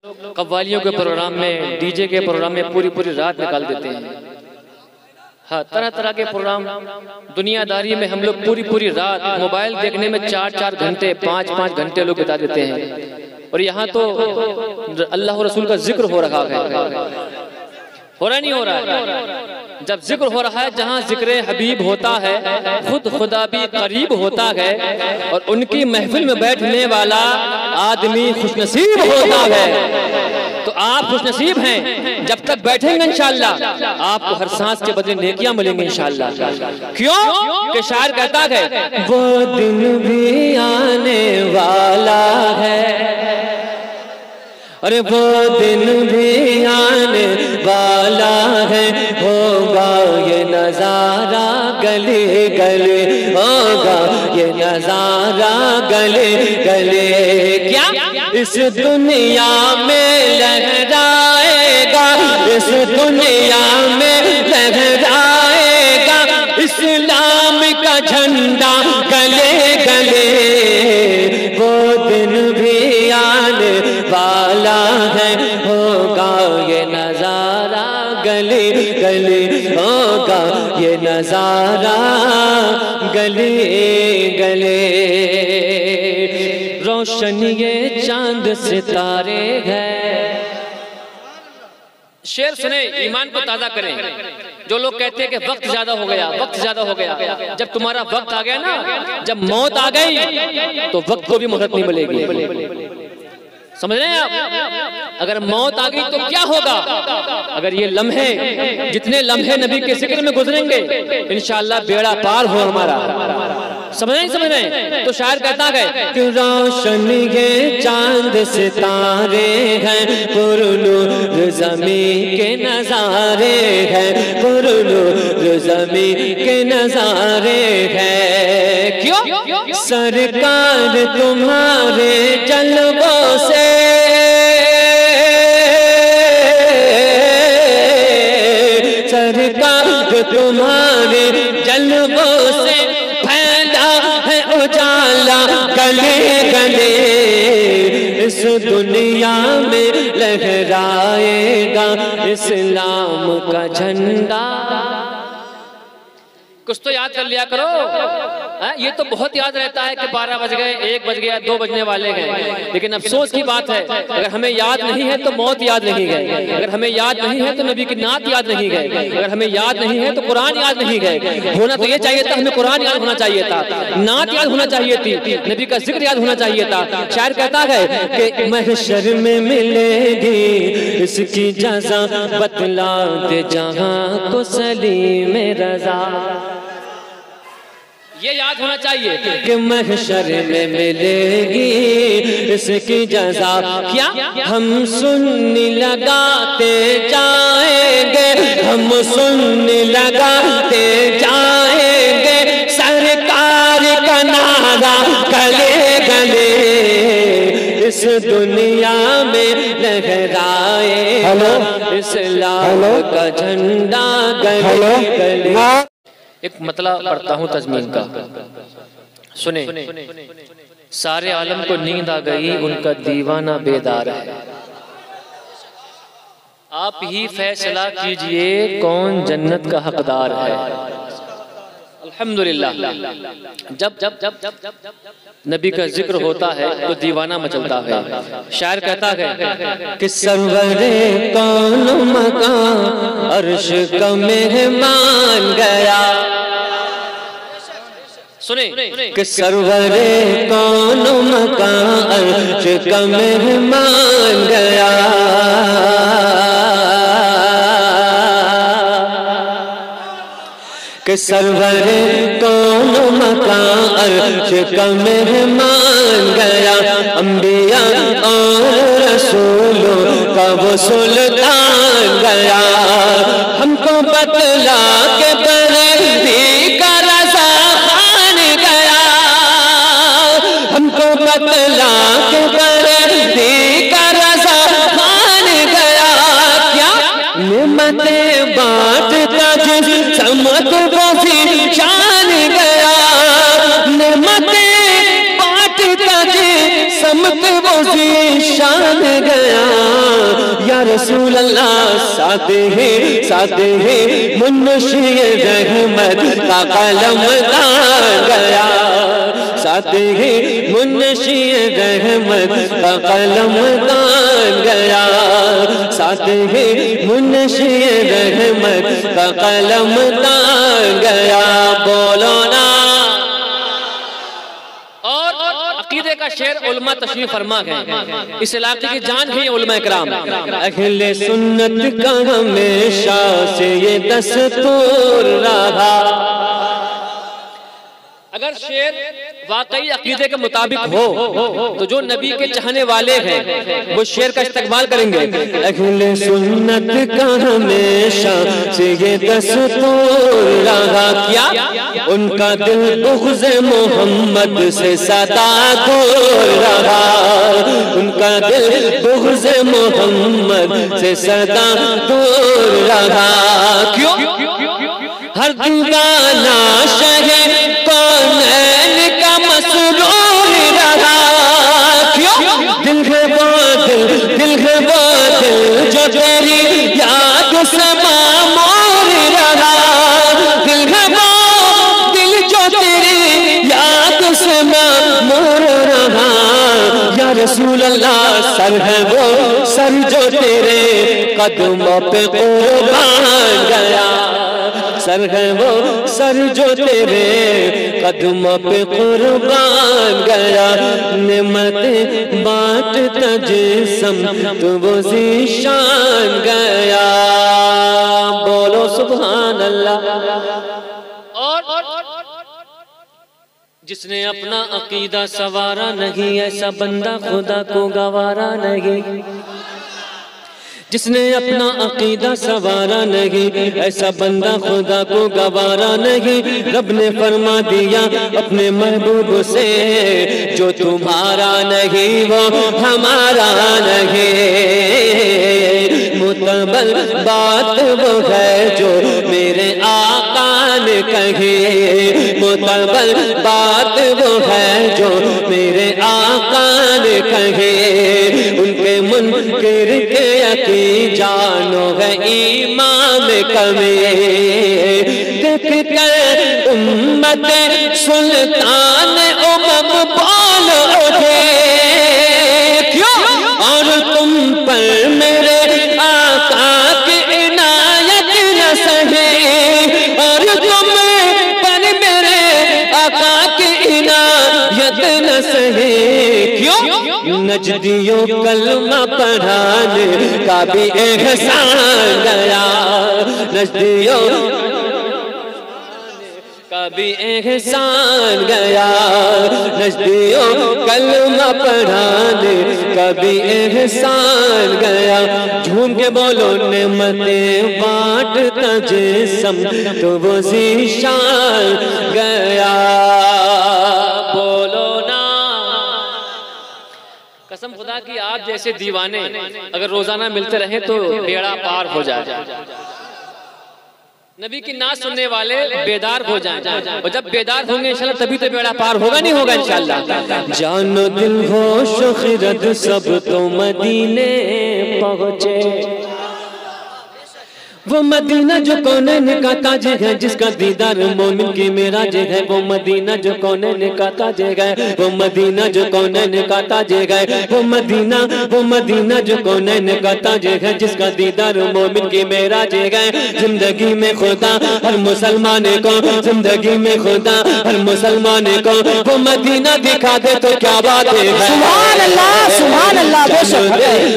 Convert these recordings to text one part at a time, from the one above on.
कव्वालियों के प्रोग्राम में, डीजे के प्रोग्राम में पूरी पूरी रात निकाल देते हैं। हाँ, तरह तरह के प्रोग्राम दुनियादारी में हम लोग पूरी पूरी रात मोबाइल देखने में 4-4 घंटे 5-5 घंटे लोग बिता देते हैं। और यहाँ तो अल्लाह और रसूल का जिक्र हो रहा है, हो रहा नहीं हो रहा है। जब जिक्र हो रहा है, जहाँ जिक्र हबीब होता है खुद खुदा भी करीब होता है, और उनकी महफिल में बैठने वाला आदमी खुशनसीब होता है। तो आप खुशनसीब हैं, जब तक बैठेंगे इंशाअल्लाह आपको हर सांस के बदले नेकियां मिलेंगी इंशाअल्लाह। क्यों कि शायर कहता है वो दिन भी आने वाला है, अरे वो दिन भी आने वाला है, होगा ये नजारा गले गले, होगा ये नजारा गले गले। क्या इस दुनिया में लहराएगा, इस दुनिया में लहराएगा इस्लाम का झंडा गले गले। वो दिन भी आने वाला है, होगा ये नजारा गले गले, होगा ये नजारा गले गले। रोशन ये चांद सितारे हैं। शेर सुने, ईमान को ताज़ा करें। जो लोग कहते हैं कि वक्त ज्यादा हो गया, वक्त ज्यादा हो गया, जब तुम्हारा वक्त आ गया ना, जब मौत आ गई तो वक्त को भी मोहलत नहीं मिलेगी। समझ रहे हैं आप? अगर मौत आ गई तो क्या होगा? अगर ये लम्हे, जितने लम्हे नबी के जिक्र में गुजरेंगे इंशाअल्लाह बेड़ा पार हो हमारा। समझ रहे? तो शायर कहता है कि रोशन ये चांद सितारे हैं, पुरनूर ज़मीं के नज़ारे हैं, पुरनूर ज़मीं के नज़ारे हैं। क्यों? सरकार तुम्हारे जलवों से, सरकार तुम्हारे जलवों से फैला है उजाला गले गले। इस दुनिया में लहराएगा इस्लाम का झंडा। कुछ तो याद कर लिया करो। ये तो बहुत याद रहता है कि 12 बज गए, 1 बज गया, 2 बजने वाले हैं, लेकिन अफसोस की बात है अगर हमें याद नहीं है तो मौत याद नहीं गए, अगर हमें याद नहीं है तो नबी की नात याद नहीं गए, अगर हमें याद नहीं है तो कुरान याद नहीं गए। होना तो ये चाहिए था, हमें कुरान याद होना चाहिए था, नात याद होना चाहिए थी, नबी का जिक्र याद होना चाहिए था। शायर कहता है कि महशर में मिलेगी इसकी जज़ा, बतला दे जहां को सलीम रज़ा। ये याद होना चाहिए कि महशर में मिलेगी इसकी जज़ा। क्या हम सुनने लगाते जाएंगे, हम सुनने लगाते जाएंगे सरकार का नारा गले गले। इस दुनिया में लहराएगा इस्लाम का झंडा गले गले। एक मतलब पढ़ता हूँ तज़मीन का, सुने। सारे आलम को नींद आ गई, उनका दीवाना बेदार है। आप ही फैसला कीजिए कौन जन्नत का हकदार है। अल्हम्दुलिल्लाह। जब जब जब जब नबी का जिक्र होता है तो दीवाना मचलता है। शायर कहता है कि सरवरे कौन मकान अर्श का मेहमान गया। सुने कि सरवरे कौन मकान अर्श का मेहमान गया। कि सरवरे कौन मकान अर्श का मेहमान गया। अंबिया और रसूलों का वो सुल्तान गया। हमको बतला के बरेली का रज़ा खान गया। हमको बतला के बरेली का रज़ा खान गया। क्या नेमतें बांटता जिस समत बसी शान गया। नेमतें बांटता जिस समत बसी शान गया। रसूल अल्लाह सादे है मुन्शी रहमत का कलम तान गया, सादे है मुन्शी रहमत का कलम तान गया, सादे है मुन्शी रहमत का कलम तान गया। बोलो ना। अकीदे का शेर उलमा तशरीफ फरमा गए, इस इलाके की जान है उलमा इकराम। अहले सुन्नत का हमेशा से ये दस्तूर रहा। अगर शेर वाकई अकीदे के मुताबिक हो तो जो नबी के चाहने वाले हैं वो शेर का इस्तेमाल करेंगे। अहले सुन्नत का हमेशा से ये दस्तूर रहा, क्या उनका दिल बुग़्ज़ मोहम्मद से सदा दूर रहा, उनका दिल बुग़्ज़ मोहम्मद से सदा दूर रहा। क्यों? हर दीवाना शहर कौनैन का मसरूर रहा। क्यों? दिल है वो दिल जो तेरी याद से मामूर रहा, दिल है वो दिल जो तेरी याद से मामूर रहा। या रसूल अल्लाह सर है वो सर जो तेरे कदमों पे कुर्बान गया, सर है वो सर जो तेरे कदमों पे कुर्बान गया। नेमतें बांटता जिस्म तो वो ज़ीशान गया। बोलो सुभान अल्लाह। और जिसने अपना अकीदा सवारा नहीं, ऐसा बंदा खुदा को गवारा नहीं। जिसने अपना अकीदा सवारा नहीं, ऐसा बंदा खुदा को गवारा नहीं। रब ने फरमा दिया अपने महबूब से, जो तुम्हारा नहीं वो हमारा नहीं। मुतबल बात वो है जो मेरे आका ने कही, मुतबल बात वो है जो मेरे आका ने कही। उनके मुनकिर के यकीन जानो है ईमान कमी, देख कर उम्मत सुल्तान उमम बोल उठे। क्यों? और तुम पर मेरे आका की इनायत न सहे, और तुम पर मेरे आका की इनायत न सहे। क्यों? नजदियों कलमा पढ़ाने का भी एहसान गया, नजदियों का भी एहसान गया, नजदियों कलमा पढ़ाने का भी एहसान गया। झूम के बोलो नेमतें बांटता जिस्म तो वो ज़ीशान गया। बोलो ना। कसम खुदा की आप जैसे दीवाने अगर रोजाना मिलते रहे तो बेड़ा पार हो जाए। नबी की नात सुनने वाले बेदार हो जाएं, और जब बेदार होंगे इंशाल्लाह तभी तो बेड़ा पार होगा, नहीं होगा इंशाल्लाह। जानो दिल होश खिरत सब तो मदीने पहुँचे, वो मदीना जो कौनैन का ताज है, जिसका दीदार मोमिन की मेराज है। वो मदीना जो कौनैन का ताज है, वो मदीना जो कौनैन का ताज है। वो मदीना जो कौनैन का ताज है, जिसका दीदार मोमिन की मेराज है। जिंदगी में खुदा हर मुसलमान को, जिंदगी में खुदा हर मुसलमान को वो मदीना दिखा दे तो क्या बात है। सुभान अल्लाह, सुभान अल्लाह।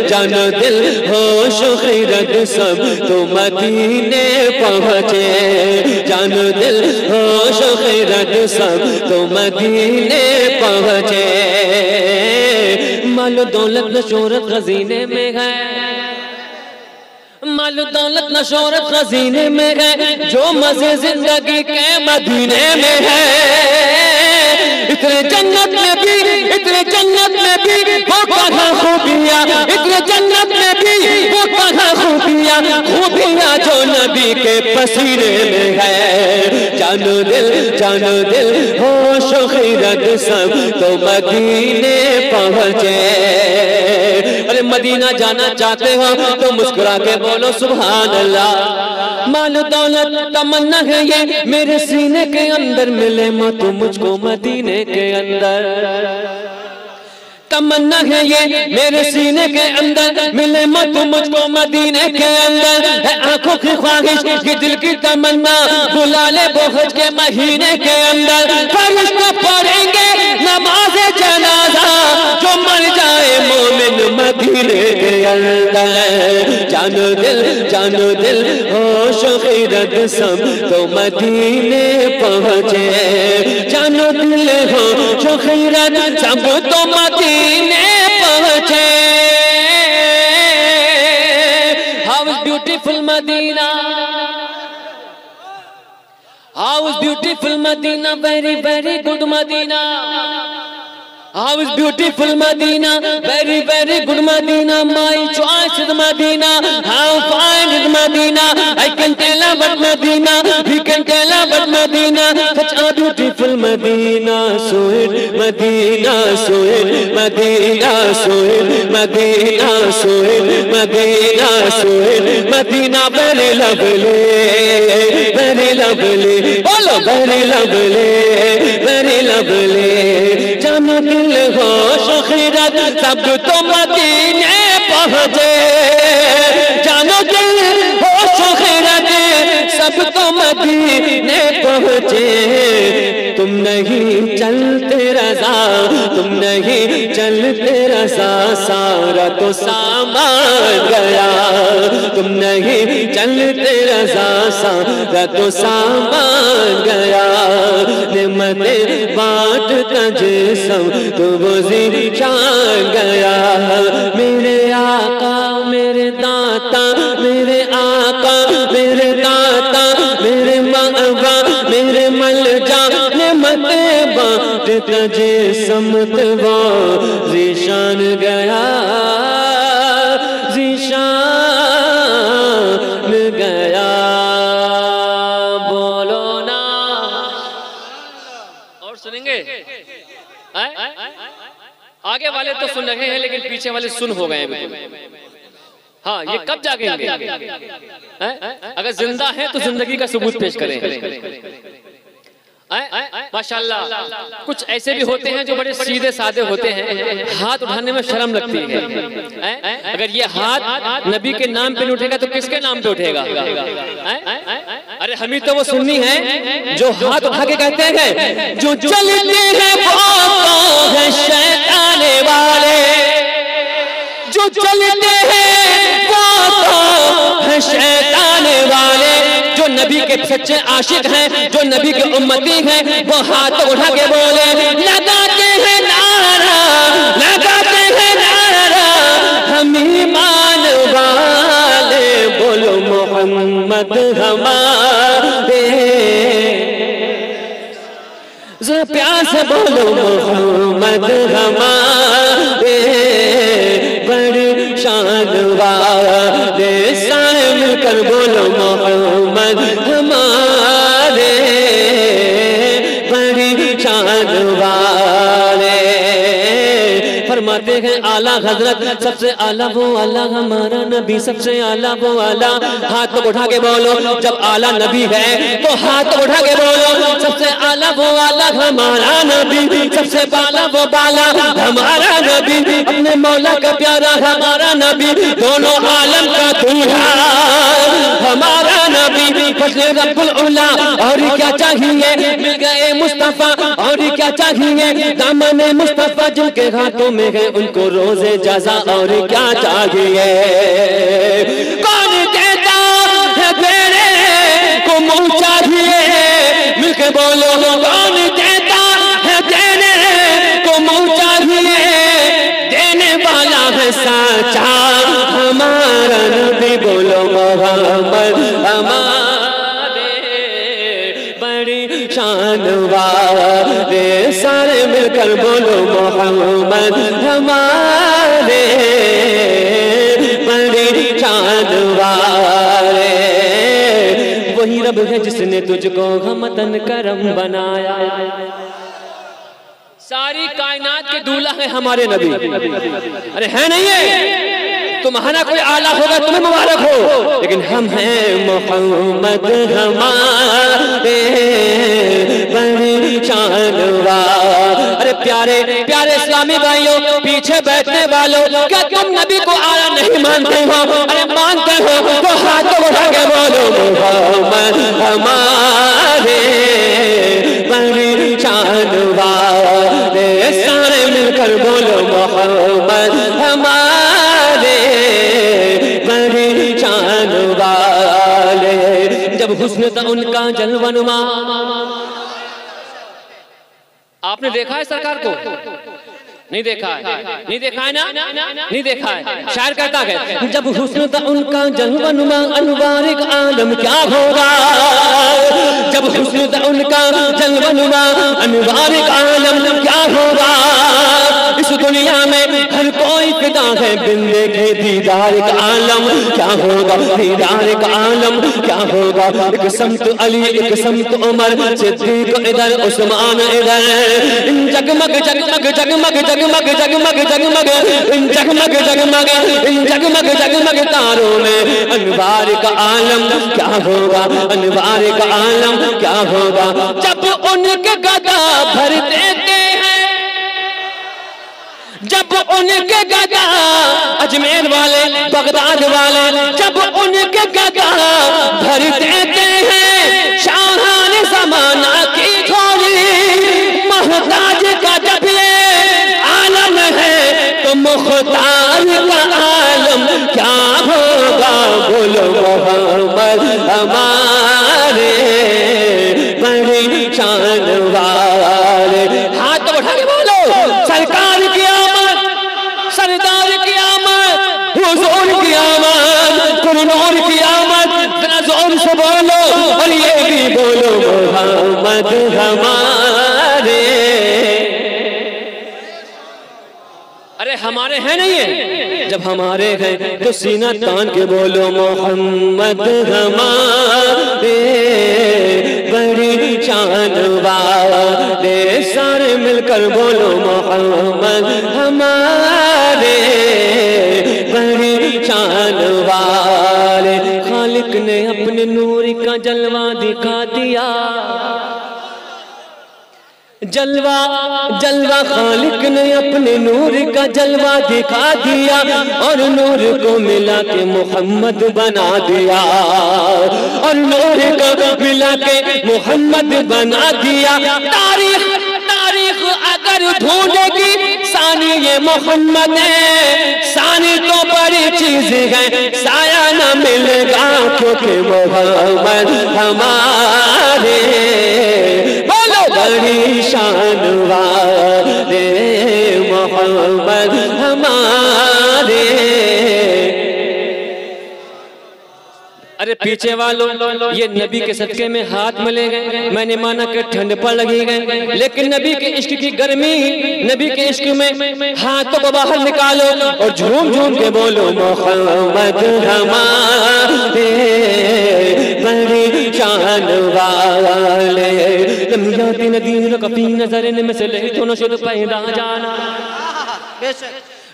जानो दिल होश खिरत सब तो मदीने पहुँचे, जानो दिल होश खिरत सब तो मदीने पहुँचे। मालो दौलत न शोहरत खजीने में है, मालो दौलत न शोहरत खजीने में है, जो मजे जिंदगी के मदीने में है। इतने जन्नत में भी, इतने जन्नत में भी वो कहाँ खूबियाँ, इतने जन्नत में भी वो कहाँ खूबियाँ, खूबियाँ जो नबी के पसीने में है। जानो दिल होश खिरत सब तो मदीने पहुँचे। अरे मदीना जाना चाहते हो तो मुस्कुरा के बोलो सुभान अल्लाह। माल दौलत तमन्ना है ये मेरे सीने के अंदर, मिले मौत मुझको मदीने के अंदर। तमन्ना है ये मेरे सीने के अंदर, मिले मत मुझको मदीने के अंदर। है आंखों की ख्वाहिश कि दिल की तमन्ना, बुला ले वो हज के महीने के अंदर। फरिश्ते पढ़ेंगे नमाज जनाजा, जो मर जाए मोमिन मदीने के अंदर। जानो दिल होश खैरत सब तो मदीने पहुँचे, जानो दिल होश खैरत सब तो मदीने पहुँचे। How is beautiful Medina, how is beautiful Medina, very very good Medina. How is beautiful Medina, very very good Medina. My choice is Medina, how fine is Medina. I can tell about Medina, we can tell about Medina. Such a beautiful Medina, sweet Medina, sweet Medina, sweet Medina, sweet Medina, sweet Medina, very lovely, very lovely. Bolo, very lovely, very lovely. जानो दिल होश खैरत सब तो मदीने पहुँचे, जानो दिल होश खैरत सब तो मदीने पहुँचे। तुम नहीं चलते रज़ा, तुम नहीं चलते रज़ा, सारा तो सामान गया। तुम नहीं चलते रज़ा, सारा तो सामान गया। नेमतें बांटता जिस्म तो वो ज़िंदान गया। मेरे आका मेरे दाता, मेरे आका मेरे दाता, मेरे मअवा मेरे मलजा, नेमतें बांटता जिस्म तो वो ज़िशान गया, ज़िशान गया। बोलो ना, और सुनेंगे? आगे वाले तो सुन रहे हैं लेकिन पीछे वाले सुन हो गए हैं। हाँ, ये कब जागेंगे? अगर जिंदा हैं तो जिंदगी का सबूत पेश करें। माशाल्लाह, कुछ ऐसे भी होते हैं जो बड़े सीधे साधे होते हैं, हाथ उठाने में शर्म लगती है। अगर ये हाथ नबी के नाम पे नहीं उठेगा तो किसके नाम पे उठेगा? अरे हम ही तो वो सुन्नी है जो हाथ उठा के कहते हैं जो चलते हैं वो है शैतान वाले, जो चलते हैं वो है शैतान वाले। जो नबी के सच्चे आशिक हैं, जो नबी के उम्मती हैं, वो हाथ उठा के बोले, लगाते हैं नारा, लगाते हैं नारा, हम ईमान वाले, बोलो मोहम्मद हमारे। जरा प्यार से बोलो मोहम्मद हमारे, बड़ी शान वाले, सारे मिलकर बोलो मोहम्मद हमारे, बड़ी शान वाले। फरमाते हैं आला हजरत सबसे आला वो आला, हमारा नबी सबसे आला वो आला। हाथ उठा के बोलो, जब आला नबी है तो हाथ उठा के बोलो, सबसे आला वो आला, हमारा नबी सबसे बाला वो बाला, हमारा नबी अपने मौला का प्यारा, हमारा नबी दोनों आलम का दूल्हा, हमारा नबी फजले रब्बुल उला। और क्या चाहिए? मिल गए मुस्तफा, और क्या चाहिए? दामन मुस्तफा जिनके हाथों में है उनको रोजे जज़ा। और क्या चाहिए? कौन कहता है तेरे को मुँह चाहिए? मिलके बोलो, कौन कहता है तेरे को मुँह चाहिए? देने वाला है साचा हमारा नबी, बोलो मोहम्मद हमारे, बड़ी शान वाले, सारे मिलकर बोलो मोहम्मद हमारे, बड़ी शान वाले। वही रब है जिसने तुझको हमतन करम बनाया। सारी कायनात के दूल्हा है हमारे नबी। अरे है नहीं है? तुम्हारा कोई आला होगा तुम्हें मुबारक हो, लेकिन हम हैं मोहम्मद हमारे बड़ी शान वाले। अरे प्यारे प्यारे इस्लामी भाइयों, पीछे बैठने वालों, क्या तुम नबी को आला नहीं मानते हो? अरे मानते हो तो हाथ उठा के बोलो मोहम्मद हमारे बड़ी शान वाले। सारे मिलकर बोलो मोहम्मद हमारे बड़ी शान वाले। जब हुस्न था उनका जलवनुमा। आपने देखा है सरकार को? नहीं देखा है, नहीं देखा है ना, नहीं देखा है। शायर कहता है जब हुस्न था उनका जलवनुमा अनवारिक आलम क्या होगा। जब हुस्न था उनका जलवनुमा अनवारिक आलम क्या होगा। इस दुनिया में हर कोई फिदा है बिन देखे दीदार का आलम क्या होगा। दीदार का आलम क्या होगा। एक समत अली एक समत उमर सिद्दीक इधर उस्मान इधर। जगमग जगमग जगमग जगमग जगमग जगमग इन जगमग जगमग इन जगमग जगमग तारों में अनवार का आलम क्या होगा। अनवार का आलम क्या होगा। जब उनके गदा भर देते हैं, जब उनके गदा अजमेर वाले बगदाद वाले जब उनके गदा भर देते हैं। शाहान ज़माना की झोली मोहताज का जब ये आलम है तो मुख्तार का आलम क्या होगा। बोलो मोहम्मद हमारे बड़ी शान वाले। हाथ उठा के बोलो सरकार की आमद, सरदार की आमद, हुजूर की आमद, कुरनूर की आमद। जरा जोर से बोलो और ये भी बोलो मोहम्मद हमारे। अरे हमारे हैं नहीं है, जब हमारे हैं तो सीना तान के बोलो मोहम्मद हमारे बड़ी शान वाले। सारे मिलकर बोलो मोहम्मद हमारे बड़ी शान वाले। खालिक ने अपने नूर का जलवा दिखा दिया। जलवा जलवा खालिक ने अपने नूर का जलवा दिखा दिया और नूर को मिला के मोहम्मद बना दिया। और नूर को मिला के मोहम्मद बना दिया। तारीख तारीख अगर ढूंढेगी सानी ये मोहम्मद है। सानी तो बड़ी चीज है, साया न मिलेगा क्योंकि मोहम्मद हमारे बड़ी शान वाले मोहम्मद हमारे। अरे पीछे वालों, ये नबी के सदके में हाथ मिले गए। मैंने माना कि ठंड पर लगी गए, लेकिन नबी के इश्क की गर्मी, नबी के इश्क में हाथों को बाहर निकालो और झूम झूम के बोलो मोहम्मद हमारे बड़ी शान वाले। लम्याती नदीर कफी नजर में से ले तो नशद पैदा जाना।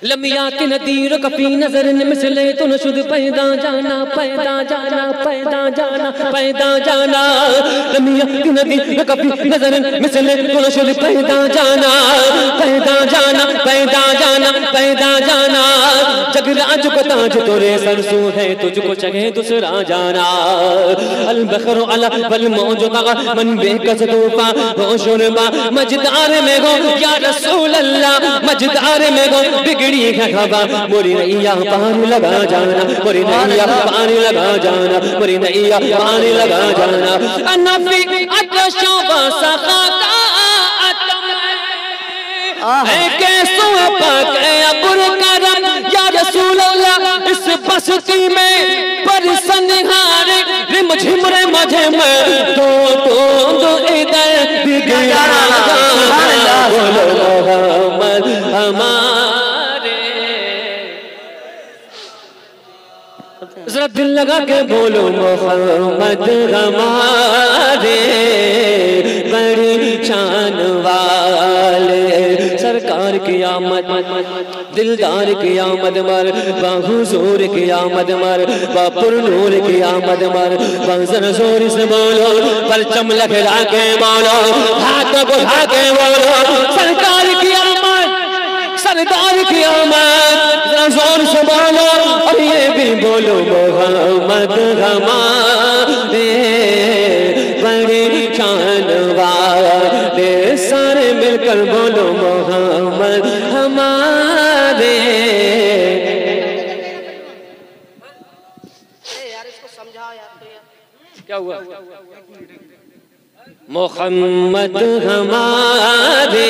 लम्याती नदीर कफी नजर में से ले तो नशद पैदा जाना। पैदा जाना पैदा जाना पैदा जाना। लम्याती नदीर कफी नजर में से ले तो नशद पैदा जाना। पैदा जाना पैदा जाना पैदा जाना। जगराज को ताज तोरे सरसों है तुझको चढ़े दूसरा जाना। अल बखर अला बल मौज का मन बेकस तूफा हो शुरमा। मजदार में हो या रसूल अल्लाह, मजदार में हो बिगड़ी है हवा। मोरी नैया पानी लगा जाना, मोरी नैया पानी लगा जाना, मोरी नैया पानी लगा जाना। नबी अतशो सखा का अतम है कैसो पाक अबुर करम या रसूल अल्लाह। इस बस्ती में परसन हारे रिम झिम रे मझे में दो इधर बिगड़ा जाना। बोलो मोहम्मद हमारे। जरा दिल लगा के बोलो मोहम्मद हमारे बड़ी शान वाले। सरकार की आमद दिलदार की आमद मर बाहुजूर की आमद मर बापुर नूर की आमद मर बंसर जोर से बोलो परचम लहरा के बोलो हाथों को उठा के बोलो सरकार की आमद सरदार की आमद जोर से बोलो और ये भी बोलो मोहम्मद हमारे बड़ी शान वाले सारे मिलकर बोलो मोहम्मद हमारे। यार इसको समझाओ यार। क्या हुआ? मोहम्मद हमारे